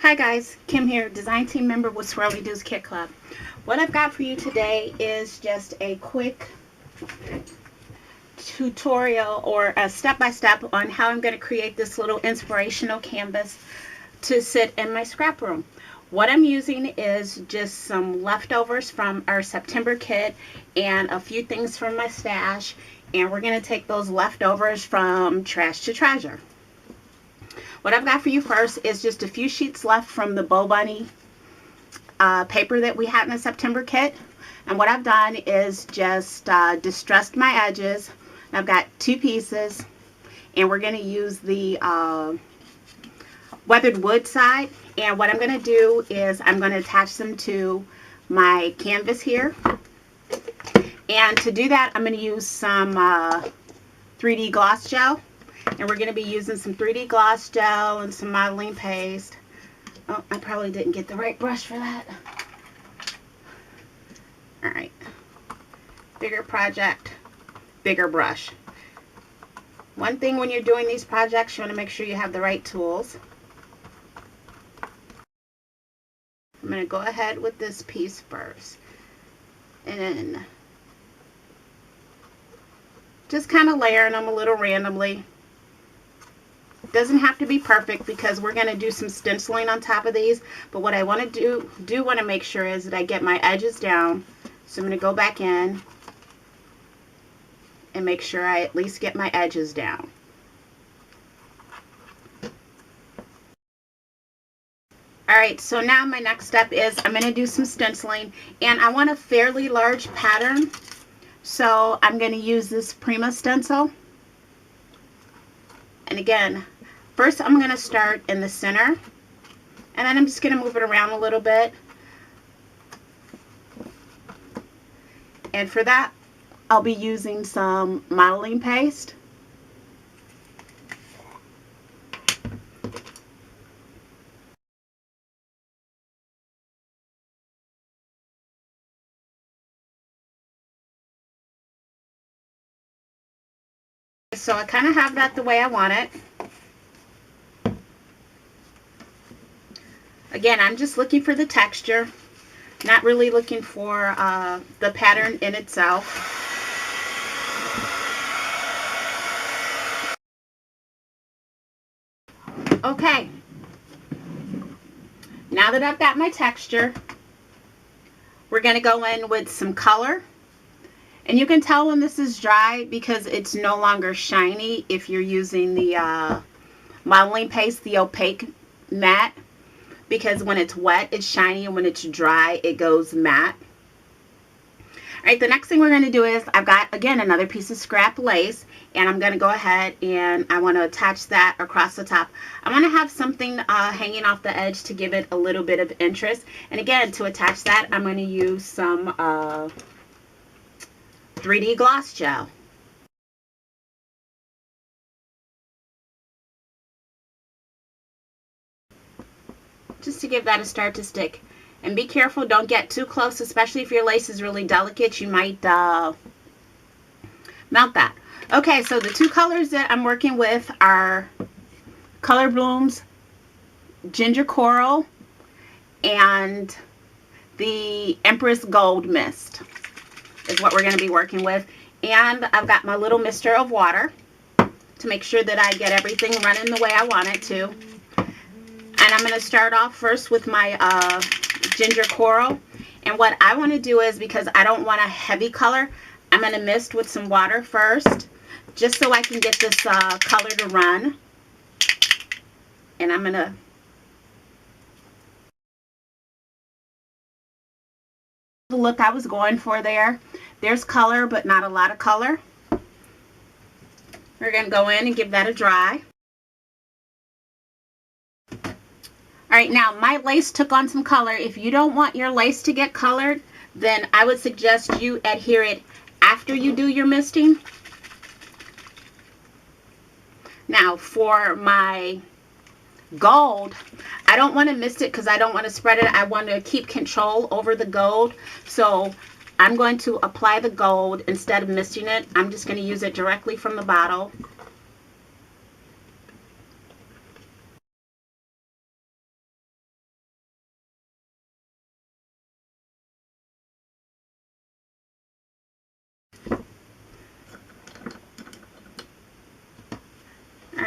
Hi guys, Kim here, design team member with Swirlydoos Kit Club. What I've got for you today is just a quick tutorial or a step-by-step on how I'm going to create this little inspirational canvas to sit in my scrap room. What I'm using is just some leftovers from our September kit and a few things from my stash, and we're going to take those leftovers from trash to treasure. What I've got for you first is just a few sheets left from the Bow Bunny paper that we had in the September kit. And what I've done is just distressed my edges. I've got two pieces, and we're going to use the weathered wood side. And what I'm going to do is I'm going to attach them to my canvas here. And to do that, I'm going to use some 3D gloss gel. And we're going to be using some 3D gloss gel and some modeling paste. Oh, I probably didn't get the right brush for that. Alright. Bigger project, bigger brush. One thing when you're doing these projects, you want to make sure you have the right tools. I'm going to go ahead with this piece first. And just kind of layering them a little randomly. Doesn't have to be perfect because we're going to do some stenciling on top of these, but what I want to do want to make sure is that I get my edges down. So I'm going to go back in and make sure I at least get my edges down. Alright, so now my next step is I'm going to do some stenciling, and I want a fairly large pattern, so I'm going to use this Prima stencil. And again, first I'm going to start in the center, and then I'm just going to move it around a little bit. And for that, I'll be using some modeling paste. So I kind of have that the way I want it. Again, I'm just looking for the texture, not really looking for the pattern in itself. Okay, now that I've got my texture, we're going to go in with some color. And you can tell when this is dry because it's no longer shiny if you're using the modeling paste, the opaque matte. Because when it's wet, it's shiny, and when it's dry, it goes matte. Alright, the next thing we're going to do is I've got, again, another piece of scrap lace, and I'm going to go ahead and I want to attach that across the top. I want to have something hanging off the edge to give it a little bit of interest. And again, to attach that, I'm going to use some 3D gloss gel. Just to give that a start to stick. And be careful, don't get too close, especially if your lace is really delicate. You might melt that. Okay, so the two colors that I'm working with are Color Blooms Ginger Coral and the Empress Gold Mist is what we're going to be working with. And I've got my little mister of water to make sure that I get everything running the way I want it to. And I'm going to start off first with my Ginger Coral. And what I want to do is, because I don't want a heavy color, I'm going to mist with some water first, just so I can get this color to run. And I'm going to the look I was going for there. There's color, but not a lot of color. We're going to go in and give that a dry. Alright, now my lace took on some color. If you don't want your lace to get colored, then I would suggest you adhere it after you do your misting. Now for my gold, I don't want to mist it because I don't want to spread it. I want to keep control over the gold. So I'm going to apply the gold instead of misting it. I'm just going to use it directly from the bottle.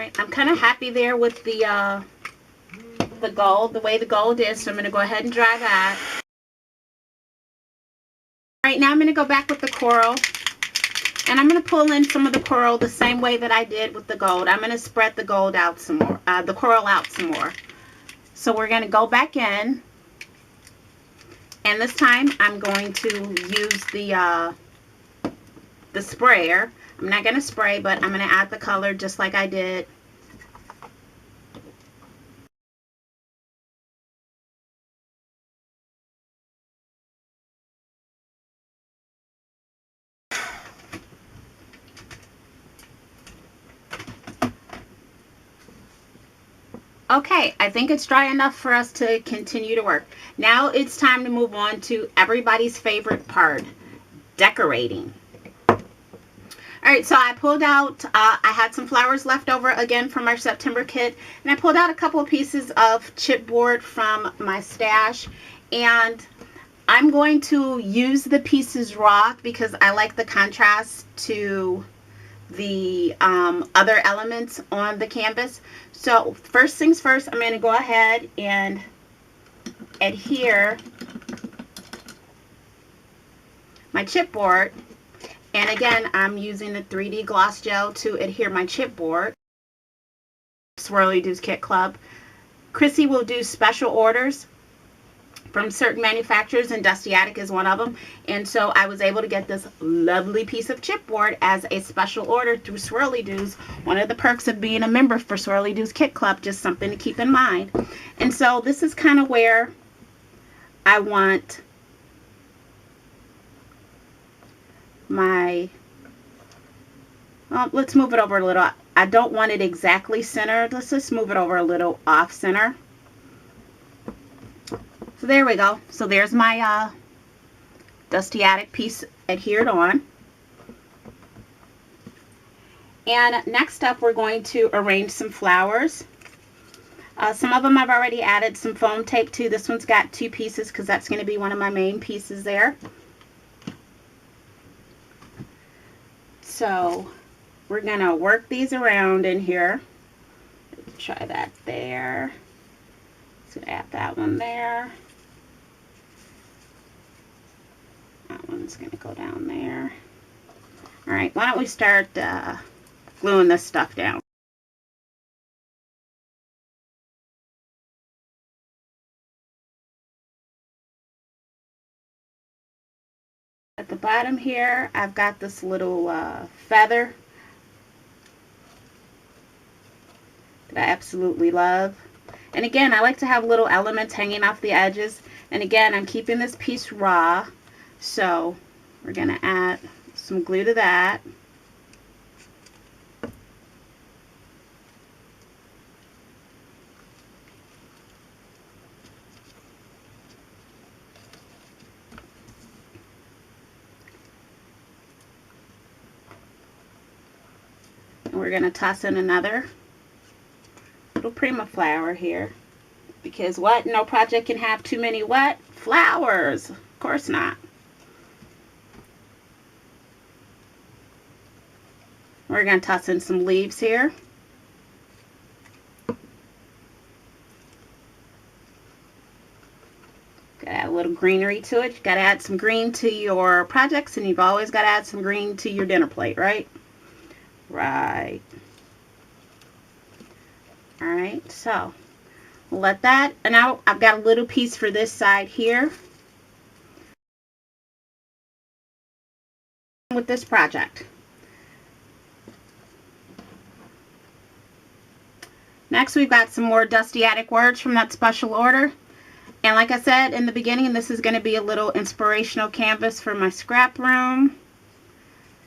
right, I'm kind of happy there with the gold, the way the gold is, so I'm going to go ahead and dry that. All right, now I'm going to go back with the coral, and I'm going to pull in some of the coral the same way that I did with the gold. I'm going to spread the gold out some more, the coral out some more. So we're going to go back in, and this time I'm going to use the sprayer. I'm not going to spray, but I'm going to add the color just like I did. Okay, I think it's dry enough for us to continue to work. Now it's time to move on to everybody's favorite part, decorating. All right, so I pulled out, I had some flowers left over again from our September kit, and I pulled out a couple of pieces of chipboard from my stash, and I'm going to use the pieces raw because I like the contrast to the other elements on the canvas. So first things first, I'm going to go ahead and adhere my chipboard. And again, I'm using the 3D gloss gel to adhere my chipboard. Swirlydoos Kit Club. Chrissy will do special orders from certain manufacturers, and Dusty Attic is one of them. And so I was able to get this lovely piece of chipboard as a special order through Swirlydoos. One of the perks of being a member for Swirlydoos Kit Club, just something to keep in mind. And so this is kind of where I want my, well, let's move it over a little. I don't want it exactly centered. Let's just move it over a little off center. So there we go. So there's my Dusty Attic piece adhered on. And next up, we're going to arrange some flowers. Some of them I've already added some foam tape to. This one's got 2 pieces because that's going to be one of my main pieces there. So we're going to work these around in here. Try that there. So add that one there. That one's going to go down there. All right, why don't we start gluing this stuff down. At the bottom here, I've got this little feather that I absolutely love. And again, I like to have little elements hanging off the edges. And again, I'm keeping this piece raw. So we're going to add some glue to that. And we're going to toss in another little Prima flower here. Because what? No project can have too many what? Flowers. Of course not. We're going to toss in some leaves here. Got to add a little greenery to it. You've got to add some green to your projects, and you've always got to add some green to your dinner plate, right? Right. All right, so we'll let that, and now I've got a little piece for this side here with this project. Next, we've got some more Dusty Attic words from that special order. And like I said in the beginning, this is going to be a little inspirational canvas for my scrap room.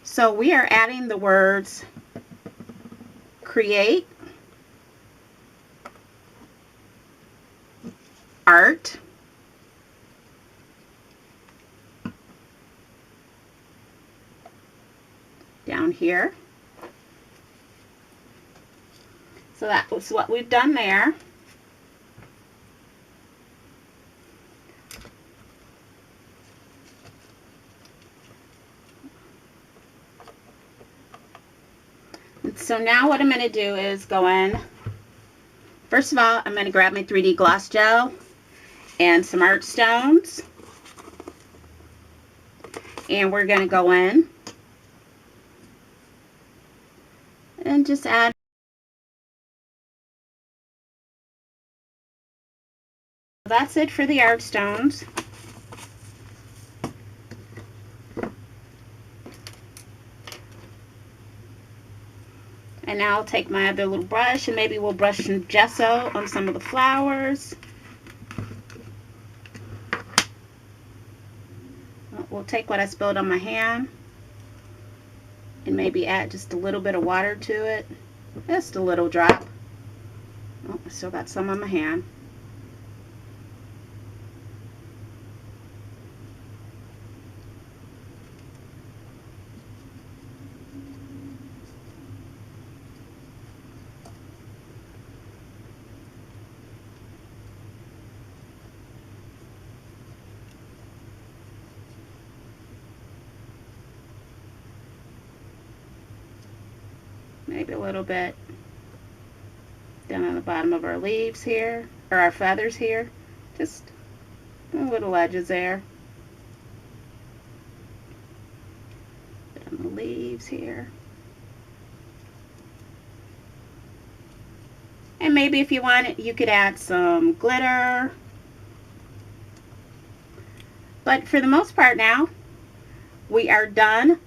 So we are adding the words create, art, down here. So that was what we've done there. so now what I'm going to do is go in. First of all, I'm going to grab my 3D gloss gel and some art stones. And we're going to go in and just add. That's it for the art stones. And now I'll take my other little brush and maybe we'll brush some gesso on some of the flowers. We'll take what I spilled on my hand and maybe add just a little bit of water to it. Just a little drop. Oh, I still got some on my hand. Maybe a little bit down on the bottom of our leaves here, or our feathers here. Just little edges there. Bit on the leaves here. And maybe if you want it, you could add some glitter. But for the most part now, we are done.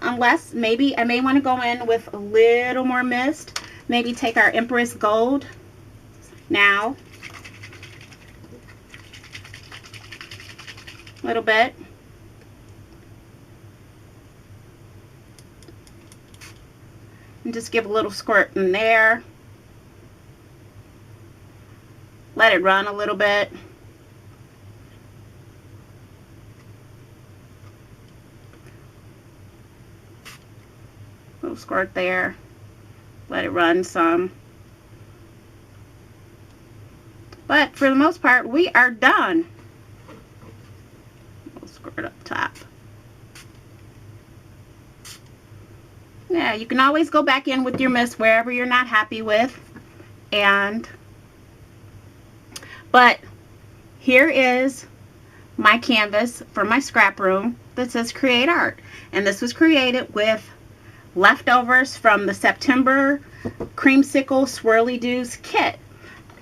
Unless maybe I may want to go in with a little more mist. Maybe take our Empress Gold now. A little bit. And just give a little squirt in there. Let it run a little bit. Little squirt there. Let it run some. But for the most part, we are done. Little squirt up top. Yeah, you can always go back in with your mist wherever you're not happy with. But here is my canvas for my scrap room that says Create Art. And this was created with leftovers from the September Creamsicle Swirlydoos kit.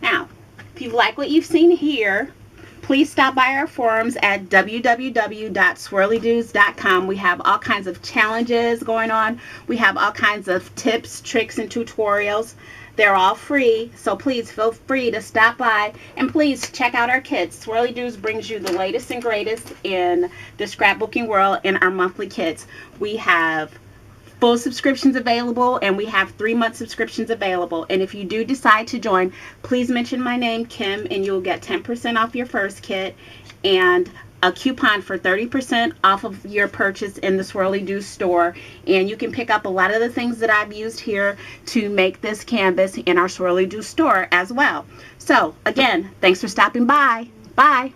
Now, if you like what you've seen here, please stop by our forums at www.swirlydoos.com. We have all kinds of challenges going on. We have all kinds of tips, tricks, and tutorials. They're all free, so please feel free to stop by and please check out our kits. Swirlydoos brings you the latest and greatest in the scrapbooking world in our monthly kits. We have full subscriptions available and we have 3-month subscriptions available. And if you do decide to join, please mention my name, Kim, and you'll get 10% off your first kit and a coupon for 30% off of your purchase in the Swirlydoos store. And you can pick up a lot of the things that I've used here to make this canvas in our Swirlydoos store as well. So again, thanks for stopping by. Bye.